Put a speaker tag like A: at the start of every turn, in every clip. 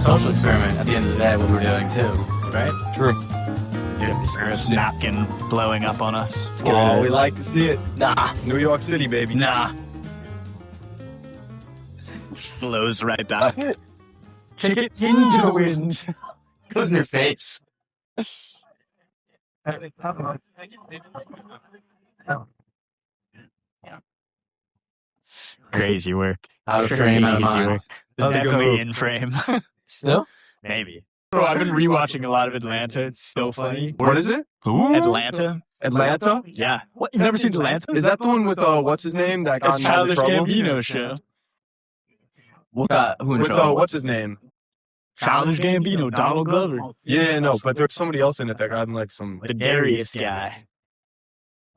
A: social experiment at the end of the day, what we're doing too, right?
B: True.
C: There's a napkin blowing up on us.
B: Oh, we like to see it.
A: Nah.
B: New York City, baby.
A: Nah.
C: Blows right back. Kick it into the wind.
A: Goes in your face.
C: Crazy work.
A: Out of frame, out of
C: Crazy
A: mind.
C: work.
B: That was a good
C: Definitely
B: move.
C: in frame.
A: Still?
C: Maybe. Bro, I've been rewatching a lot of Atlanta. It's so funny.
B: What is it? Ooh.
C: Atlanta?
B: Atlanta?
C: Yeah. What? You've never seen Atlanta?
B: Is that the one with what's his name? That got
C: That's
B: in all the
C: Childish
B: trouble?
C: Gambino show.
A: What got who in
B: With
A: trouble?
B: what's his name?
C: Childish Gambino, Donald Glover.
B: Yeah, no, but there's somebody else in it that got in like some.
C: The Darius guy.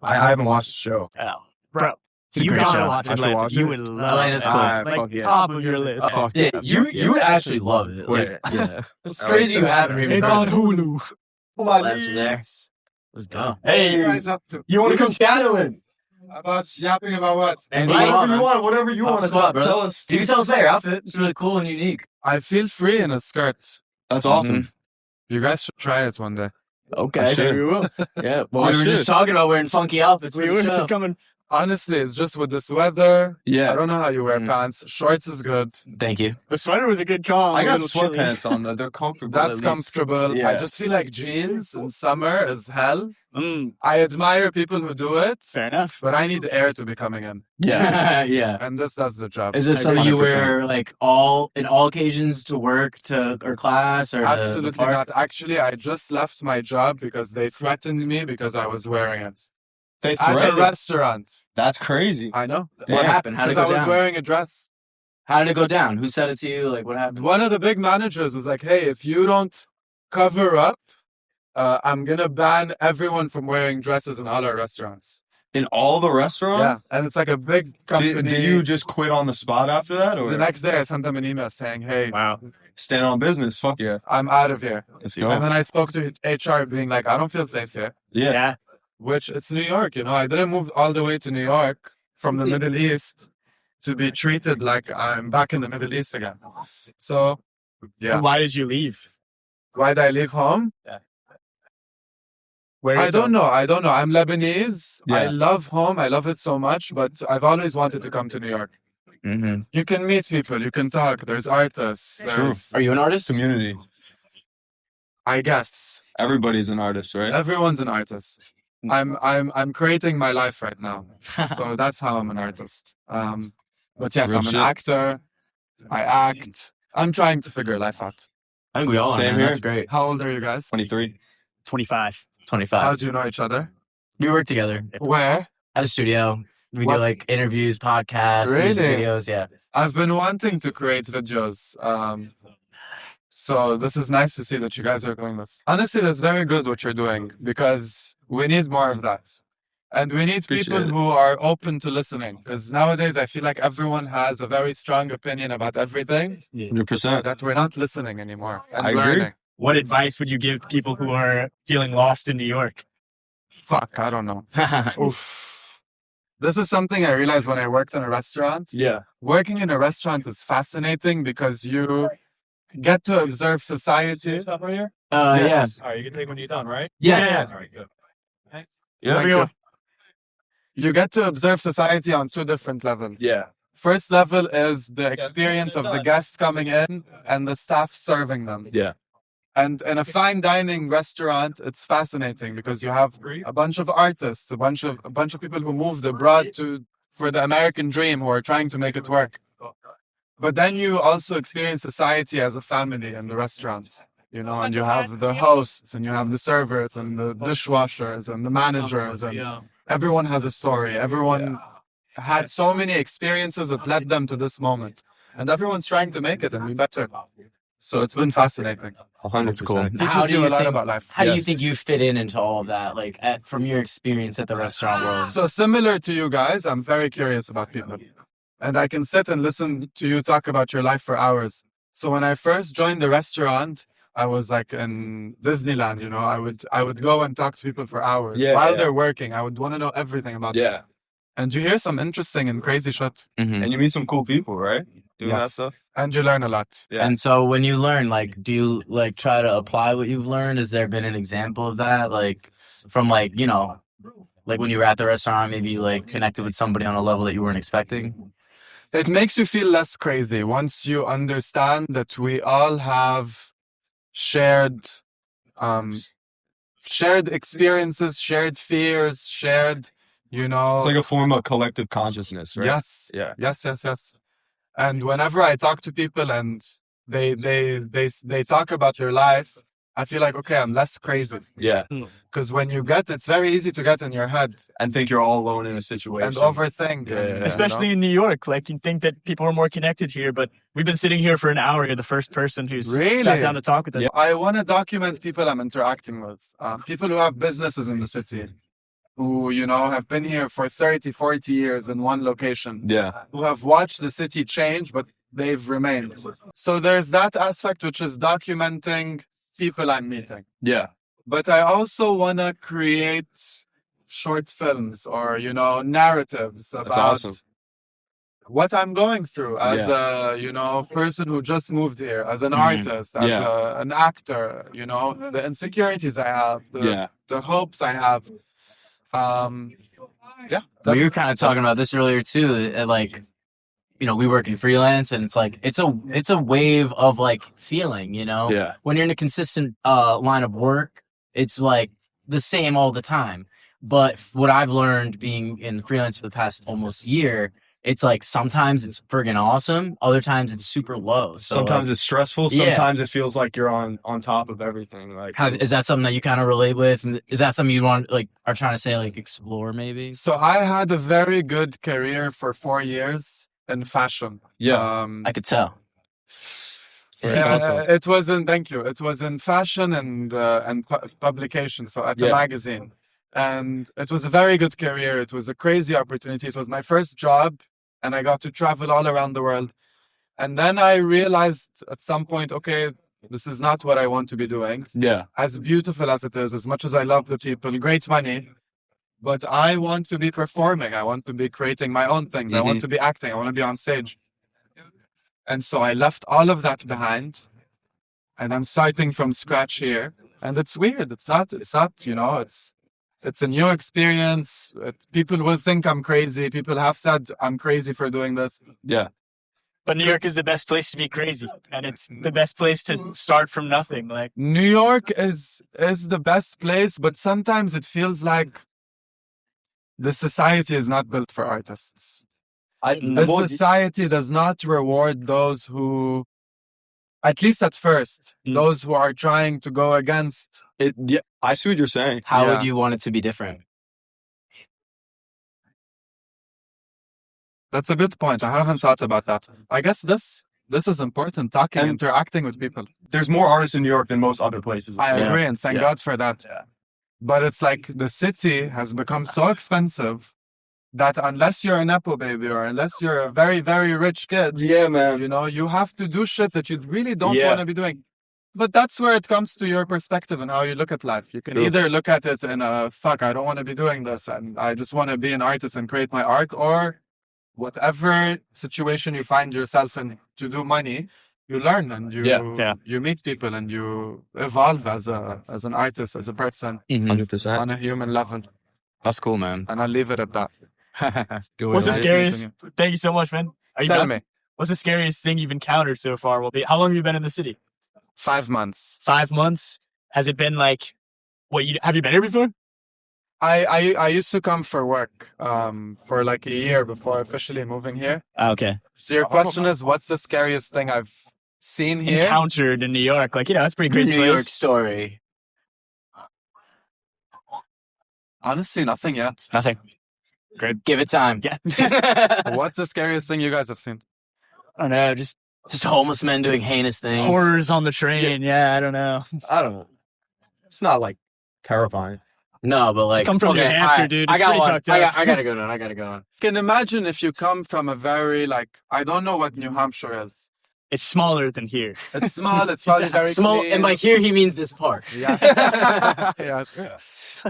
B: I haven't watched the show.
C: Oh. Bro.
A: It's a
C: You
A: great
C: gotta
A: show.
C: watch
B: I should
C: Atlanta.
B: watch
C: You
B: it.
C: would love
A: Atlanta's
C: it.
A: cool.
C: Like,
B: Fuck yeah.
C: top of your list.
B: Fuck
A: Yeah,
B: yeah,
A: you
B: fuck
A: you would actually love it. Like,
B: Yeah.
A: yeah. It's
B: I like
A: crazy you
B: that
A: haven't
B: show.
A: even
C: It's
A: heard
C: on
A: of it.
C: Hulu.
A: That's in there. Let's go.
B: Hey,
C: You want to come shadowing?
D: About yapping about what?
A: And
B: whatever you want to talk. Tell us.
A: You can tell us about your outfit. It's really cool and unique.
D: I feel free in a skirt.
B: That's awesome.
D: You guys should try it one day.
A: Okay.
B: should.
C: We will.
A: Yeah. Well,
B: I
A: we were just
B: should.
A: talking about wearing funky outfits for
C: We
A: the
C: were
A: show.
C: just coming.
D: Honestly, it's just with this weather.
B: Yeah.
D: I don't know how you wear
A: Mm.
D: pants. Shorts is good.
A: Thank you.
C: The sweater was a good call.
B: I
C: A
B: got
C: little chilly.
B: sweatpants on. They're comfortable.
D: That's
B: at least.
D: comfortable.
B: Yeah.
D: I just feel like jeans in summer is hell.
C: Mm,
D: I admire people who do it,
C: fair enough.
D: but I need air to be coming in.
B: Yeah.
A: Yeah.
D: And this does the job.
A: Is this
C: I
A: something you
B: 100%.
A: wear like in all occasions to work or class or the
D: Absolutely
A: park?
D: not. Actually, I just left my job because they threatened me because I was wearing it.
B: They
D: At a
B: threatened.
D: Restaurant.
B: That's crazy.
D: I know.
A: What
B: Yeah.
A: happened? How did it
D: Because
A: go
D: I was
A: down?
D: wearing a dress.
A: How did it go down? Who said it to you? Like what happened?
D: One of the big managers was like, hey, if you don't cover up, I'm going to ban everyone from wearing dresses in all our restaurants.
B: In all the restaurants?
D: Yeah. And it's like a big company.
B: Did you just quit on the spot after that?
D: So
B: Or
D: the next day, I sent them an email saying, hey,
C: Wow.
B: stand on business? Fuck yeah.
D: I'm out of here.
B: Let's
D: And
B: go.
D: then I spoke to HR being like, I don't feel safe here.
B: Yeah.
C: Yeah.
D: Which it's New York, you know. I didn't move all the way to New York from the Middle East to be treated like I'm back in the Middle East again. So, yeah.
C: And why did you leave?
D: Why'd I leave home?
C: Where
D: I
C: is
D: don't know. I'm Lebanese. I
B: Yeah.
D: love home. I love it so much, but I've always wanted to come to New York.
A: Mm-hmm.
D: You can meet people. You can talk. There's artists.
B: True.
D: There's,
A: Are you an artist?
B: Community.
D: I guess
B: Everybody's an artist, right?
D: everyone's an artist. I'm creating my life right now. So that's how I'm an artist. But yes,
B: Real
D: I'm an
B: shit.
D: actor. I act. I'm trying to figure life out.
A: I think we all are.
B: Same
A: Man.
B: here.
A: That's great.
D: How old are you guys?
B: 23.
C: 25.
A: 25.
D: How do you know each other?
A: We work together
D: Where?
A: at a studio. We
D: What?
A: do like interviews, podcasts, music
D: Really?
A: videos. Yeah.
D: I've been wanting to create videos. So this is nice to see that you guys are doing this. Honestly, that's very good what you're doing because we need more of that. And we need
B: Appreciate
D: people
B: it.
D: who are open to listening because nowadays I feel like everyone has a very strong opinion about everything
B: 100%.
D: that we're not listening anymore and
B: I agree.
D: learning.
C: What advice would you give people who are feeling lost in New York?
D: Fuck, I don't know. Oof. This is something I realized when I worked in a restaurant.
B: Yeah.
D: Working in a restaurant is fascinating because you get to observe society.
C: Stuff right here?
A: Yeah.
C: All right, you can take when you're done, right?
A: Yes.
C: All right, good.
D: Like, you get to observe society on two different levels.
B: Yeah.
D: First level is the experience of the guests coming in and the staff serving them.
B: Yeah.
D: And in a fine dining restaurant, it's fascinating because you have a bunch of artists, a bunch of people who moved abroad for the American dream who are trying to make it work. But then you also experience society as a family in the restaurant, you know, and you have the hosts and you have the servers and the dishwashers and the managers and everyone has a story. Everyone had so many experiences that led them to this moment. And everyone's trying to make it and be better. So it's been fascinating.
B: 100%.
D: Teaches
A: How do
D: you
A: you
D: a lot
A: think-
D: about life.
A: How do you
B: Yes.
A: think you fit into all of that? Like from your experience at the restaurant world?
D: So similar to you guys, I'm very curious about people. And I can sit and listen to you talk about your life for hours. So when I first joined the restaurant, I was like in Disneyland, you know, I would go and talk to people for hours.
B: Yeah,
D: While
B: yeah.
D: they're working, I would want to know everything about them.
B: Yeah.
D: And you hear some interesting and crazy shit.
A: Mhm.
B: And you meet some cool people, right? Doing that
D: Yes.
B: stuff.
D: And you learn a lot.
B: Yeah.
A: And so when you learn, like, do you like try to apply what you've learned? Has there been an example of that? Like from like, you know, like when you were at the restaurant, maybe you like connected with somebody on a level that you weren't expecting?
D: It makes you feel less crazy once you understand that we all have shared um shared experiences, shared fears, shared, you know.
B: It's like a form of collective consciousness, right?
D: Yes.
B: Yeah.
D: Yes. And whenever I talk to people and they talk about their life, I feel like, okay, I'm less crazy.
B: Yeah.
D: Because when you it's very easy to get in your head
B: And think you're all alone in a situation.
D: and overthink.
B: Yeah.
D: And,
E: Especially in New York. Like, you'd think that people are more connected here, but we've been sitting here for an hour. You're the first person who's
D: Really?
E: sat down to talk with us.
B: Yeah.
D: I want to document people I'm interacting with. People who have businesses in the city, who, you know, have been here for 30, 40 years in one location,
B: Yeah.
D: who have watched the city change, but they've remained. So there's that aspect, which is documenting people I'm meeting.
B: Yeah.
D: But I also want to create short films or, you know, narratives about
B: awesome.
D: what I'm going through as a, you know, person who just moved here, as an artist, as an actor, you know, the insecurities I have, the hopes I have.
A: We were kind of talking about this earlier too. Like, you know, we work in freelance, and it's like it's a wave of like feeling. You know,
B: Yeah.
A: when you're in a consistent line of work, it's like the same all the time. But what I've learned being in freelance for the past almost year, it's like sometimes it's friggin' awesome, other times it's super low. So
B: Sometimes
A: like,
B: it's stressful.
A: Yeah.
B: Sometimes it feels like you're on top of everything. Like,
A: is that something that you kind of relate with? And is that something you want like are trying to say like explore maybe?
D: So I had a very good career for 4 years in fashion.
B: yeah.
A: I could tell.
D: It was in, thank you. It was in fashion and publication. So at a magazine. And it was a very good career. It was a crazy opportunity. It was my first job, and I got to travel all around the world. And then I realized at some point, okay, this is not what I want to be doing.
B: Yeah.
D: As beautiful as it is, as much as I love the people, great money, but I want to be performing. I want to be creating my own things. I want to be acting. I want to be on stage. And so I left all of that behind, and I'm starting from scratch here. And it's weird. It's not, you know, it's a new experience. People will think I'm crazy. People have said I'm crazy for doing this.
B: Yeah.
E: But New York is the best place to be crazy. And it's the best place to start from nothing. Like,
D: New York is the best place, but sometimes it feels like the society is not built for artists. The society does not reward those who, at least at first, those who are trying to go against.
B: It. Yeah. I see what you're saying.
A: How
D: Yeah.
A: would you want it to be different?
D: That's a good point. I haven't thought about that. I guess this is important, talking,
B: And-
D: interacting with people.
B: There's more artists in New York than most other places.
D: I
A: Yeah.
D: agree, and thank
B: Yeah.
D: God for that.
E: Yeah.
D: But it's like the city has become so expensive that unless you're a Nepo baby or unless you're a very, very rich kid,
B: Yeah, man.
D: you know, you have to do shit that you really don't
B: Yeah.
D: want to be doing. But that's where it comes to your perspective and how you look at life. You can
B: True.
D: either look at it in a, fuck, I don't want to be doing this and I just want to be an artist and create my art, or whatever situation you find yourself in to do money, you learn and you meet people and you evolve as an artist, as a person
B: 100%.
D: on a human level.
A: That's cool, man.
D: And I'll leave it at that.
E: what's the
D: Nice
E: scariest?
D: meeting
E: Thank you so much, man. Are you
D: Tell
E: done?
D: me,
E: What's the scariest thing you've encountered so far? How long have you been in the city?
D: 5 months.
E: 5 months? Has it been like, have you been here before?
D: I used to come for work for like a year before officially moving here.
E: Okay.
D: So your question is, what's the scariest thing I've seen here?
E: Encountered in New York. Like, that's a pretty crazy
A: New
E: place.
A: York story.
D: Honestly, nothing yet.
E: Nothing.
A: Give it time.
E: Yeah.
D: What's the scariest thing you guys have seen?
E: I don't know. Just
A: Just homeless men doing heinous things.
E: horrors on the train. Yeah, I don't know.
B: I don't know. It's not like terrifying.
A: No, but like
E: Come from New Hampshire,
A: alright,
E: dude.
A: I
E: It's
A: got
E: pretty
A: one.
E: fucked up.
A: I gotta go down. I gotta go on.
D: Can imagine if you come from a very, like, I don't know what New Hampshire is,
E: It's smaller than here.
D: It's small. It's probably very
A: Small,
D: clean.
A: and by here he means this part.
D: Yes. Yes.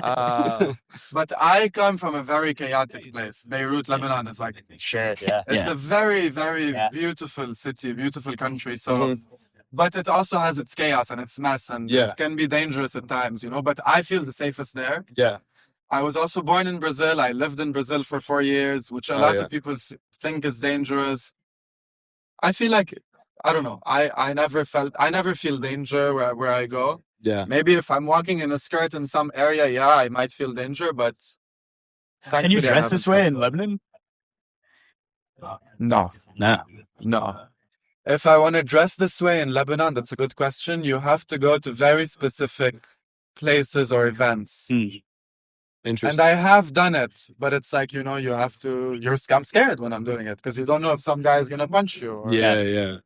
D: But I come from a very chaotic place. Beirut, Lebanon is like,
E: Sure, yeah.
D: it's
A: Yeah.
D: a very, very
E: Yeah.
D: beautiful city, beautiful country. So, but it also has its chaos and its mess, and
B: Yeah.
D: it can be dangerous at times, you know. But I feel the safest there.
B: Yeah.
D: I was also born in Brazil. I lived in Brazil for 4 years, which a
B: Oh,
D: lot
B: yeah.
D: of people think is dangerous. I feel like, I don't know. I never feel danger where I go.
B: Yeah.
D: Maybe if I'm walking in a skirt in some area, yeah, I might feel danger, but
E: Can you
D: thankfully I
E: dress this
D: haven't
E: way
D: felt
E: in Lebanon?
D: No,
A: No.
D: no. If I want to dress this way in Lebanon, that's a good question. You have to go to very specific places or events. And
B: Interesting.
D: I have done it, but it's like, you know, I'm scared when I'm doing it because you don't know if some guy is going to punch you. Or,
B: Yeah.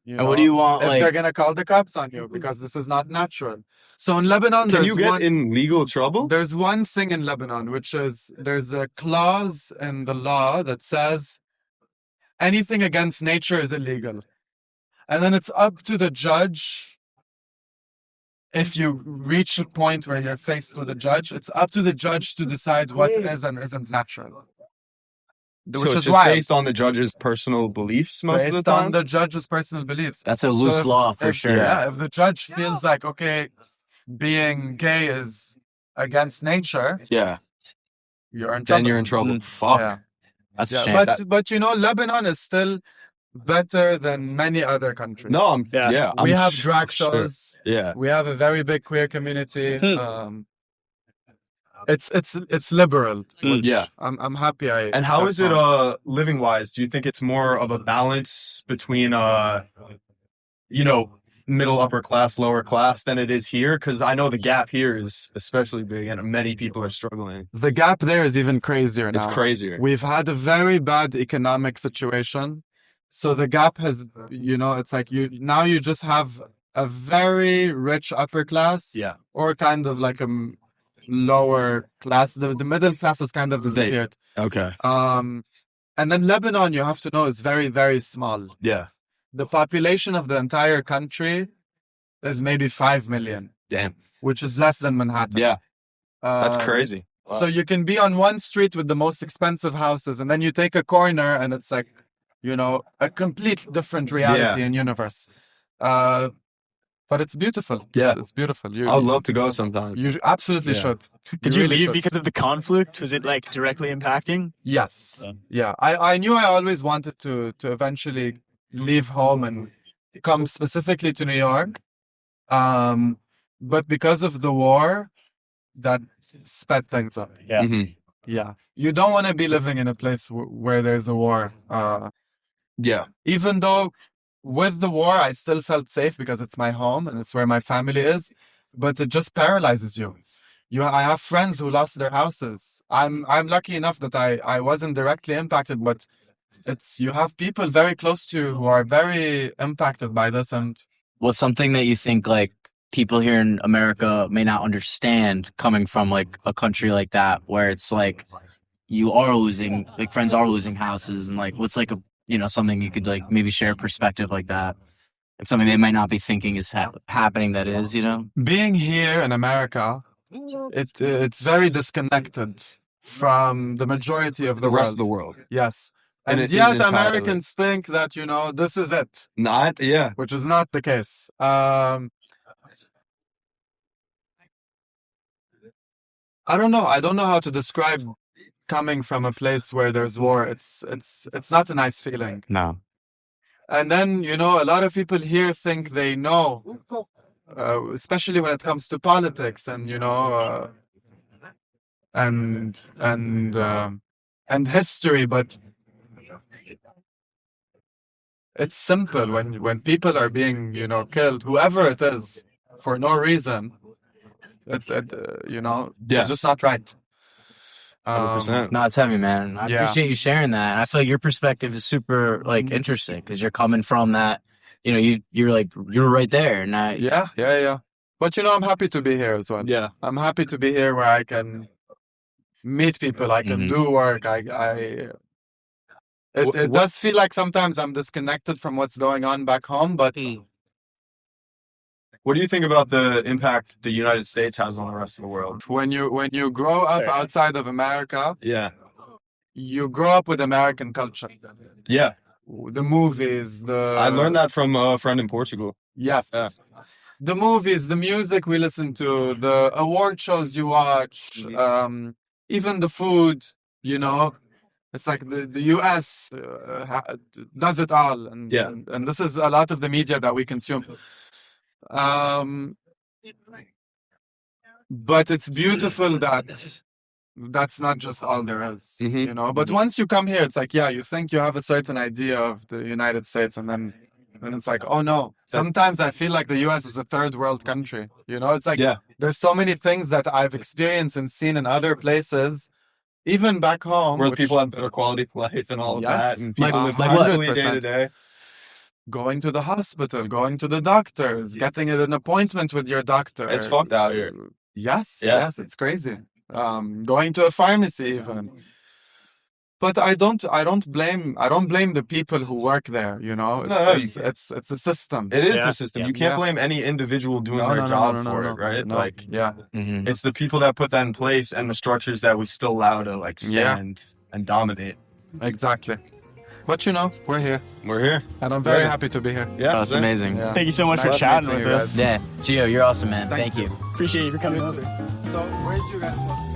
D: you
A: And what do you want?
D: if
A: Like,
D: they're going to call the cops on you because this is not natural. So in Lebanon,
B: Can
D: there's
B: you get
D: one,
B: in legal trouble?
D: there's one thing in Lebanon, which is there's a clause in the law that says anything against nature is illegal. And then it's up to the judge. If you reach a point where you're faced with a judge, it's up to the judge to decide what is and isn't natural.
B: So
D: Which
B: it's
D: is
B: just
D: wild.
B: based on the judge's personal beliefs most of the
D: Based on
B: time?
D: the judge's personal beliefs.
A: that's a loose
D: if-
A: law for
D: if-
A: sure.
D: Yeah, if the judge feels like, okay, being gay is against nature,
B: Yeah.
D: you're in trouble.
B: Then you're in trouble. Fuck.
D: Yeah.
A: That's a
D: Yeah,
A: shame.
D: but you know, Lebanon is still better than many other countries.
B: No, I'm
E: Yeah.
B: yeah.
D: we
B: I'm
D: have
B: sh-
D: drag
B: sure.
D: shows.
B: Yeah.
D: We have a very big queer community.
E: Hmm.
D: It's liberal.
E: Mm.
D: Which
B: Yeah.
D: I'm happy.
B: And how
D: got
B: is it
D: found.
B: living wise? Do you think it's more of a balance between middle upper class, lower class than it is here? Because I know the gap here is especially big and many people are struggling.
D: The gap there is even crazier now.
B: It's crazier.
D: We've had a very bad economic situation. So the gap has, it's like you just have a very rich upper class
B: Yeah.
D: or kind of like a lower class. The middle class has kind of disappeared.
B: Okay.
D: And then Lebanon, you have to know, is very, very small.
B: Yeah.
D: The population of the entire country is maybe 5 million,
B: Damn.
D: which is less than Manhattan.
B: Yeah. That's
D: Uh,
B: crazy.
D: So you can be on one street with the most expensive houses, and then you take a corner, and it's like, a complete different reality and universe. But it's beautiful.
B: Yeah.
D: It's beautiful.
B: I would love to go sometime.
D: You absolutely
B: Yeah.
D: should.
E: Did you
D: really
E: leave
D: should.
E: because of the conflict? Was it like directly impacting?
D: Yes.
E: Yeah.
D: Yeah. I knew I always wanted to eventually leave home and come specifically to New York. But because of the war, that sped things up.
E: Yeah.
B: Mhm.
D: Yeah. You don't want to be living in a place where there's a war.
B: Yeah.
D: Even though with the war, I still felt safe because it's my home and it's where my family is, but it just paralyzes you. I have friends who lost their houses. I'm lucky enough that I wasn't directly impacted, but you have people very close to you who are very impacted by this. And
A: What's something that you think like people here in America may not understand coming from like a country like that, where it's like you are losing, like friends are losing houses, and like what's like something you could like maybe share a perspective like that, like something they might not be thinking is happening that is,
D: being here in America, it's very disconnected from the majority of
B: The
D: the
B: rest
D: world.
B: of the world.
D: Yes.
B: And
D: And
B: it
D: yet
B: isn't entirely.
D: Americans think that, this is it,
B: Not, yeah.
D: which is not the case. I don't know. I don't know how to describe coming from a place where there's war. It's not a nice feeling.
A: No.
D: And then, a lot of people here think they know, especially when it comes to politics and, and history, but it's simple when people are being, killed, whoever it is, for no reason. It's just not right.
B: 100%.
A: No, it's heavy, man. I
D: Yeah.
A: appreciate you sharing that. And I feel like your perspective is super like interesting because you're coming from that. You're right there. And
D: Yeah. But I'm happy to be here as well.
B: Yeah.
D: I'm happy to be here where I can meet people, I can
A: Mhm.
D: do work. I It does feel like sometimes I'm disconnected from what's going on back home, but
B: What do you think about the impact the United States has on the rest of the world?
D: when you grow up outside of America,
B: Yeah.
D: you grow up with American culture.
B: Yeah.
D: The movies,
B: I learned that from a friend in Portugal.
D: Yes.
B: Yeah.
D: The movies, the music we listen to, the award shows you watch, even the food, you know, it's like the US does it all. And this is a lot of the media that we consume. But it's beautiful that that's not just all there is, you know. But once you come here, it's like, yeah, you think you have a certain idea of the United States, and then it's like, oh no. Sometimes I feel like the US is a third world country, you know. It's like there's so many things that I've experienced and seen in other places, even back home,
B: Where people have better quality of life and all of that, and
A: Like-
B: people live
A: like
B: happily
D: what?
B: day to day.
D: going to the hospital, going to the doctors, getting an appointment with your doctor.
B: It's fucked out here.
D: Yes,
B: Yeah.
D: yes, it's crazy. Going to a pharmacy even. But I don't blame the people who work there, you know. It's a system.
B: It is
E: Yeah.
B: the system. You can't blame any individual doing their job for it, right?
D: No.
B: Like,
D: Yeah.
B: it's the people that put that in place and the structures that we still allow to like stand and dominate.
D: Exactly. But you know, we're here.
B: We're here.
D: And I'm very
B: Ready.
D: happy to be here.
B: Yeah,
A: That's amazing.
D: Yeah.
E: Thank you so much for
D: Nice
E: chatting
D: meeting
E: with
D: you
E: us.
D: guys.
A: Yeah, Gio, you're awesome, man.
D: Thank
A: Thank you.
E: Appreciate you for coming
D: You
E: over.
D: too. So where did you guys go?